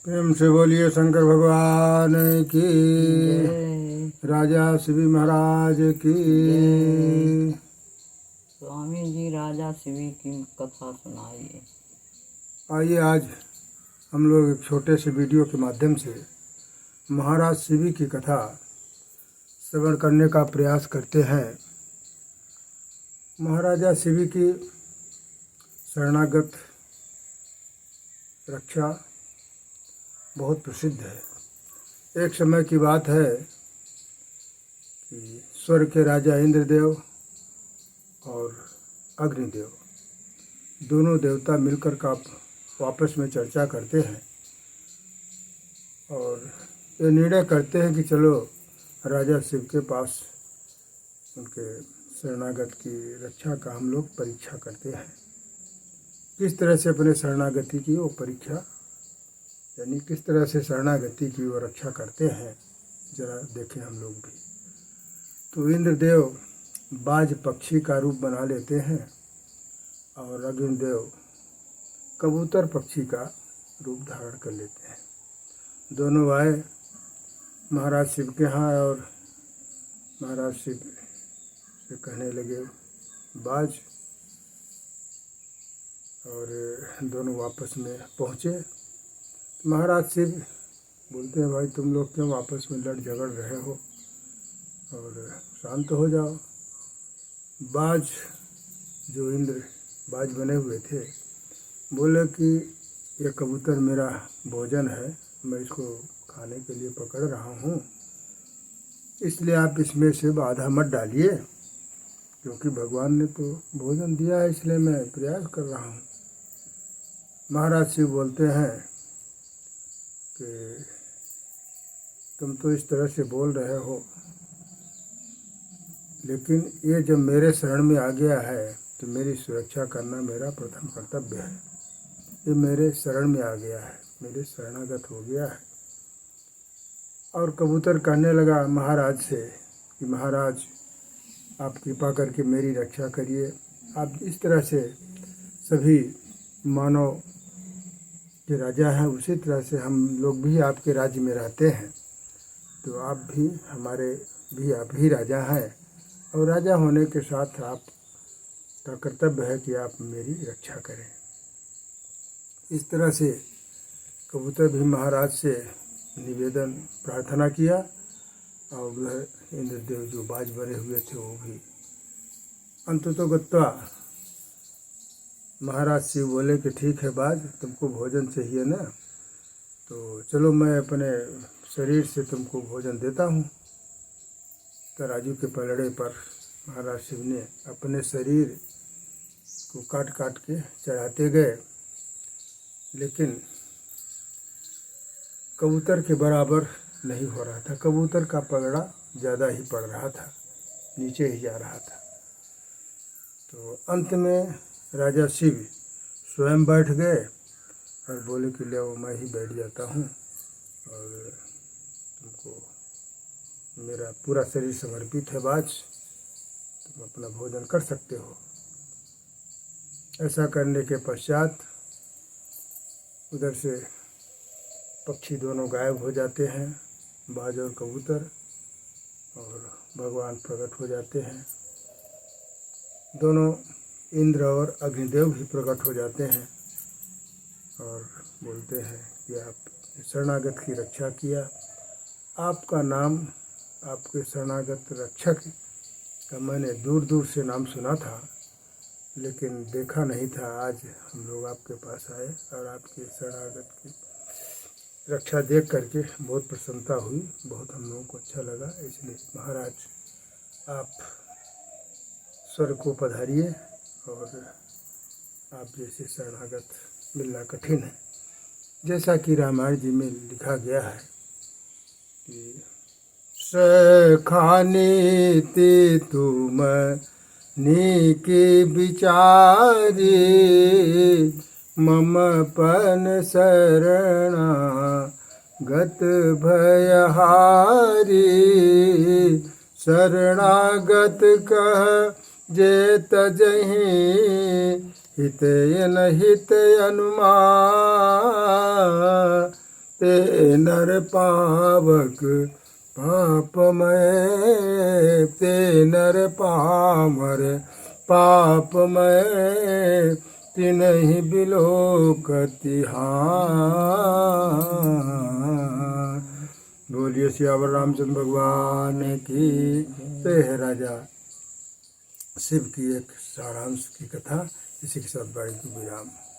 प्रेम से बोलिए शंकर भगवान की, जय राजा शिवी महाराज की। जय। स्वामी जी राजा शिवी की कथा सुनाइए। आइए आज हम लोग एक छोटे से वीडियो के माध्यम से महाराज शिवी की कथा श्रवण करने का प्रयास करते हैं। महाराजा शिवी की शरणागत रक्षा बहुत प्रसिद्ध है। एक समय की बात है कि स्वर्ग के राजा इंद्रदेव और अग्निदेव दोनों देवता मिलकर का आपस में चर्चा करते हैं और ये निर्णय करते हैं कि चलो राजा शिव के पास उनके शरणागत की रक्षा का हम लोग परीक्षा करते हैं। किस तरह से अपने शरणागति की वो परीक्षा यानी किस तरह से शरणागति की वो रक्षा करते हैं, जरा देखें हम लोग भी। तो इंद्रदेव बाज पक्षी का रूप बना लेते हैं और अग्निदेव कबूतर पक्षी का रूप धारण कर लेते हैं। दोनों आए महाराज शिव के यहाँ और महाराज शिव से कहने लगे बाज, और दोनों वापस में पहुँचे। महाराज शिव बोलते हैं भाई तुम लोग क्यों आपस में लड़ झगड़ रहे हो और शांत हो जाओ। बाज जो इंद्र बाज बने हुए थे बोले कि ये कबूतर मेरा भोजन है, मैं इसको खाने के लिए पकड़ रहा हूँ, इसलिए आप इसमें से बाधा मत डालिए, क्योंकि भगवान ने तो भोजन दिया है इसलिए मैं प्रयास कर रहा हूँ। महाराज शिव बोलते हैं कि तुम तो इस तरह से बोल रहे हो, लेकिन ये जब मेरे शरण में आ गया है तो मेरी सुरक्षा करना मेरा प्रथम कर्तव्य है। ये मेरे शरण में आ गया है, मेरे शरणागत हो गया है। और कबूतर कहने लगा महाराज से कि महाराज आप कृपा करके मेरी रक्षा करिए। आप इस तरह से सभी मानव के राजा हैं, उसी तरह से हम लोग भी आपके राज्य में रहते हैं, तो आप भी हमारे भी आप ही राजा हैं, और राजा होने के साथ आपका कर्तव्य है कि आप मेरी रक्षा करें। इस तरह से कबूतर भी महाराज से निवेदन प्रार्थना किया और वह इंद्रदेव जो बाज बने हुए थे वो भी अंततोगत्वा महाराज शिव बोले कि ठीक है बाज, तुमको भोजन चाहिए ना, तो चलो मैं अपने शरीर से तुमको भोजन देता हूँ। तराजू के पलड़े पर महाराज शिव ने अपने शरीर को काट काट के चढ़ाते गए, लेकिन कबूतर के बराबर नहीं हो रहा था। कबूतर का पलड़ा ज़्यादा ही पड़ रहा था, नीचे ही जा रहा था। तो अंत में राजा शिव स्वयं बैठ गए और बोले कि ले वो मैं ही बैठ जाता हूँ और तुमको मेरा पूरा शरीर समर्पित है बाज, तुम अपना भोजन कर सकते हो। ऐसा करने के पश्चात उधर से पक्षी दोनों गायब हो जाते हैं, बाज और कबूतर, और भगवान प्रकट हो जाते हैं। दोनों इंद्र और अग्निदेव भी प्रकट हो जाते हैं और बोलते हैं कि आप शरणागत की रक्षा किया। आपका नाम, आपके शरणागत रक्षक का मैंने दूर दूर से नाम सुना था, लेकिन देखा नहीं था। आज हम लोग आपके पास आए और आपके शरणागत की रक्षा देख करके बहुत प्रसन्नता हुई, बहुत हम लोगों को अच्छा लगा। इसलिए महाराज आप स्वर्ग को पधारिए, और आप जैसे शरणागत मिलना कठिन है। जैसा कि रामायण जी में लिखा गया है कि सखानीति तुम नीकी विचारी, मम पन शरणा गत भयहारी, शरणागत कह जे तजहि, हित न हित अनुमान, ते नर पावक पापमय, ते नर पामर पापमय, तिन्हि बिलोकति हार। बोलिए सियावर रामचंद्र भगवान की। तो यह है राजा शिव की एक सारांश की कथा। इसी के साथ वाणी को विराम।